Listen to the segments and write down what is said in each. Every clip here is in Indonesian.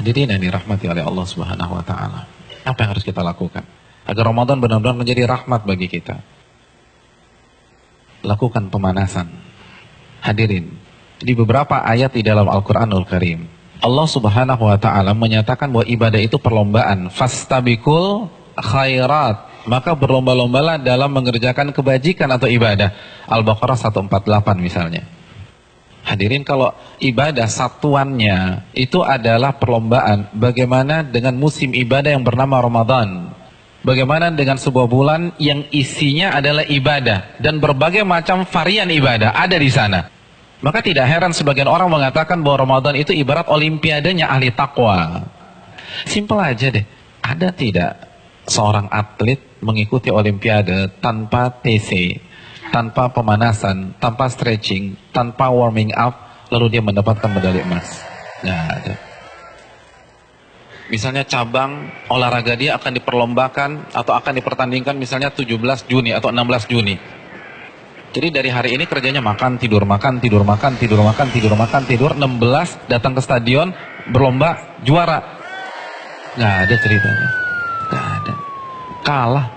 Hadirin yang dirahmati oleh Allah Subhanahu wa taala. Apa yang harus kita lakukan agar Ramadan benar-benar menjadi rahmat bagi kita? Lakukan pemanasan. Hadirin, di beberapa ayat di dalam Al-Qur'anul Karim, Allah Subhanahu wa taala menyatakan bahwa ibadah itu perlombaan. Fastabiqul khairat. Maka berlomba-lombalah dalam mengerjakan kebajikan atau ibadah. Al-Baqarah 148 misalnya. Hadirin, kalau ibadah satuannya itu adalah perlombaan, bagaimana dengan musim ibadah yang bernama Ramadan? Bagaimana dengan sebuah bulan yang isinya adalah ibadah dan berbagai macam varian ibadah ada di sana? Maka tidak heran sebagian orang mengatakan bahwa Ramadan itu ibarat olimpiadenya ahli takwa. Simpel aja deh. Ada tidak seorang atlet mengikuti olimpiade tanpa TC, tanpa pemanasan, tanpa stretching, tanpa warming up, lalu dia mendapatkan medali emas? Nggak ada. Misalnya cabang olahraga dia akan diperlombakan atau akan dipertandingkan misalnya 17 Juni atau 16 Juni. Jadi dari hari ini kerjanya makan, tidur, makan, tidur, makan, tidur, makan, tidur, makan, tidur. 16 datang ke stadion, berlomba, juara. Nggak ada ceritanya. Nggak ada. Kalah.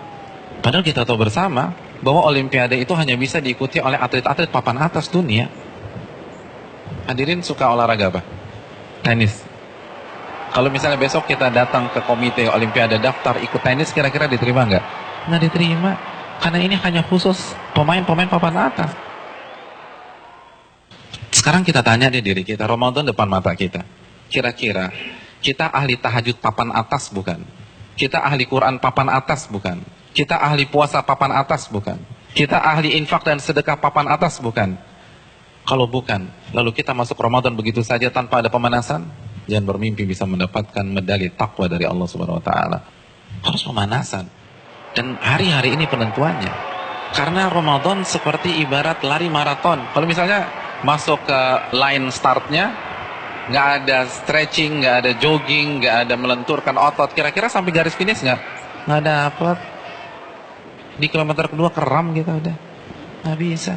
Padahal kita tahu bersama bahwa olimpiade itu hanya bisa diikuti oleh atlet-atlet papan atas dunia. Hadirin suka olahraga apa? Tenis. Kalau misalnya besok kita datang ke komite olimpiade daftar ikut tenis, kira-kira diterima nggak? Nggak diterima. Karena ini hanya khusus pemain-pemain papan atas. Sekarang kita tanya deh diri kita, Ramadan depan mata kita. Kira-kira kita ahli tahajud papan atas bukan? Kita ahli Quran papan atas bukan? Kita ahli puasa papan atas bukan? Kita ahli infak dan sedekah papan atas bukan? Kalau bukan, lalu kita masuk Ramadan begitu saja tanpa ada pemanasan? Jangan bermimpi bisa mendapatkan medali takwa dari Allah Subhanahu wa taala. Harus pemanasan. Dan hari-hari ini penentuannya. Karena Ramadan seperti ibarat lari maraton. Kalau misalnya masuk ke line startnya, nggak ada stretching, nggak ada jogging, nggak ada melenturkan otot, kira-kira sampai garis finish nggak dapat. Di kilometer kedua keram kita udah. Nggak bisa.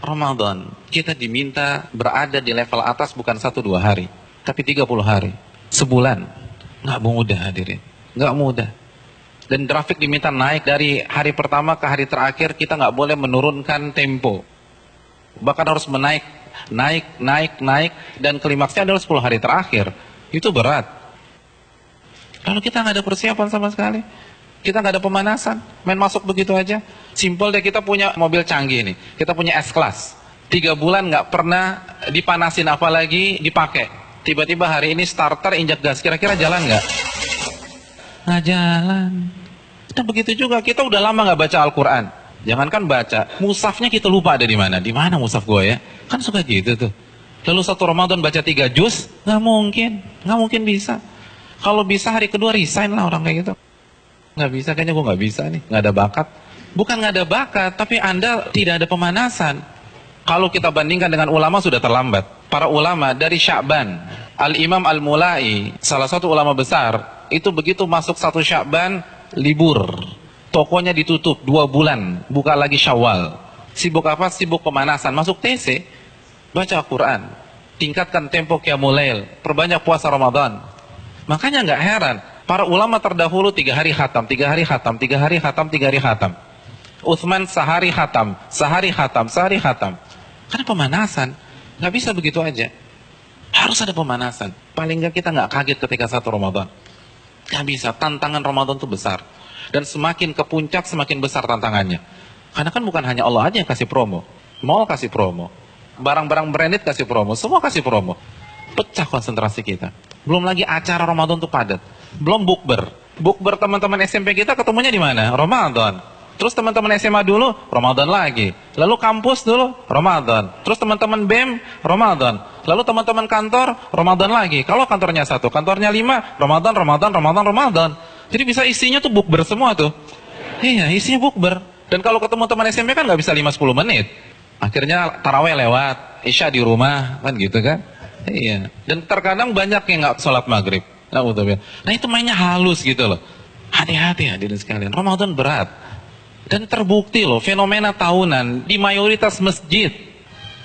Ramadan, kita diminta berada di level atas bukan 1-2 hari, tapi 30 hari, sebulan. Nggak mudah hadirin, nggak mudah. Dan grafik diminta naik dari hari pertama ke hari terakhir, kita nggak boleh menurunkan tempo. Bahkan harus naik, dan klimaksnya adalah 10 hari terakhir. Itu berat. Lalu kita nggak ada persiapan sama sekali. Kita nggak ada pemanasan, main masuk begitu aja. Simpel deh, kita punya mobil canggih nih, kita punya S-Class. 3 bulan nggak pernah dipanasin apalagi dipakai. Tiba-tiba hari ini starter injak gas, kira-kira jalan nggak? Nggak jalan. Dan begitu juga kita udah lama nggak baca Al-Quran. Jangankan baca, mushafnya kita lupa ada di mana. Di mana mushaf gue ya? Kan suka gitu tuh. Lalu satu Ramadan baca 3 juz, nggak mungkin bisa. Kalau bisa hari kedua resign lah orang kayak gitu. Nggak bisa, kayaknya gue nggak bisa nih, nggak ada bakat. Bukan nggak ada bakat, tapi Anda tidak ada pemanasan. Kalau kita bandingkan dengan ulama sudah terlambat. Para ulama dari Sya'ban, Al-Imam Al-Mulai, salah satu ulama besar, itu begitu masuk 1 Sya'ban, libur. Tokonya ditutup 2 bulan, buka lagi Syawal. Sibuk apa? Sibuk pemanasan. Masuk TC, baca Al-Quran, tingkatkan tempo Qiyamul Lail, perbanyak puasa Ramadan. Makanya nggak heran, para ulama terdahulu 3 hari khatam, 3 hari khatam, 3 hari khatam, 3 hari khatam. Utsman sehari khatam, sehari khatam, sehari khatam. Karena pemanasan, nggak bisa begitu aja. Harus ada pemanasan. Paling nggak kita nggak kaget ketika 1 Ramadan. Nggak bisa, tantangan Ramadan itu besar. Dan semakin ke puncak, semakin besar tantangannya. Karena kan bukan hanya Allah aja yang kasih promo. Mall kasih promo. Barang-barang branded kasih promo. Semua kasih promo. Pecah konsentrasi kita. Belum lagi acara Ramadan itu padat. Belum bukber. Bukber teman-teman SMP kita ketemunya di mana? Ramadan. Terus teman-teman SMA dulu, Ramadan lagi. Lalu kampus dulu, Ramadan. Terus teman-teman BEM, Ramadan. Lalu teman-teman kantor, Ramadan lagi. Kalau kantornya 1, kantornya 5, Ramadan. Jadi bisa isinya tuh bukber semua tuh. Iya, isinya bukber. Dan kalau ketemu teman SMP kan nggak bisa 5-10 menit. Akhirnya taraweh lewat, Isya di rumah, kan gitu kan. Iya. Dan terkadang banyak yang nggak sholat maghrib. Nah itu mainnya halus gitu loh. Hati-hati hadirin sekalian, Ramadan berat. Dan terbukti loh, fenomena tahunan di mayoritas masjid.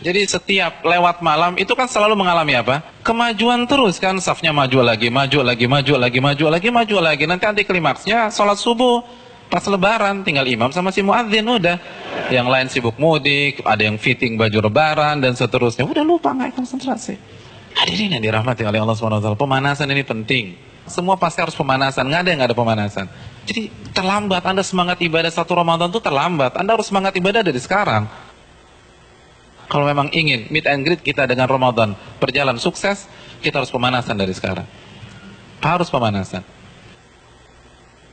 Jadi setiap lewat malam itu kan selalu mengalami apa? Kemajuan terus kan, safnya maju lagi, maju lagi, maju lagi, maju lagi, maju lagi. Nanti anti klimaksnya sholat subuh pas lebaran, tinggal imam sama si muadzin udah. Yang lain sibuk mudik, ada yang fitting baju lebaran dan seterusnya. Udah lupa, nggak konsentrasi. Hadirin yang dirahmati oleh Allah SWT, pemanasan ini penting. Semua pasti harus pemanasan, nggak ada yang nggak ada pemanasan. Jadi terlambat, Anda semangat ibadah satu Ramadan itu terlambat. Anda harus semangat ibadah dari sekarang. Kalau memang ingin meet and greet kita dengan Ramadan berjalan sukses, kita harus pemanasan dari sekarang. Harus pemanasan.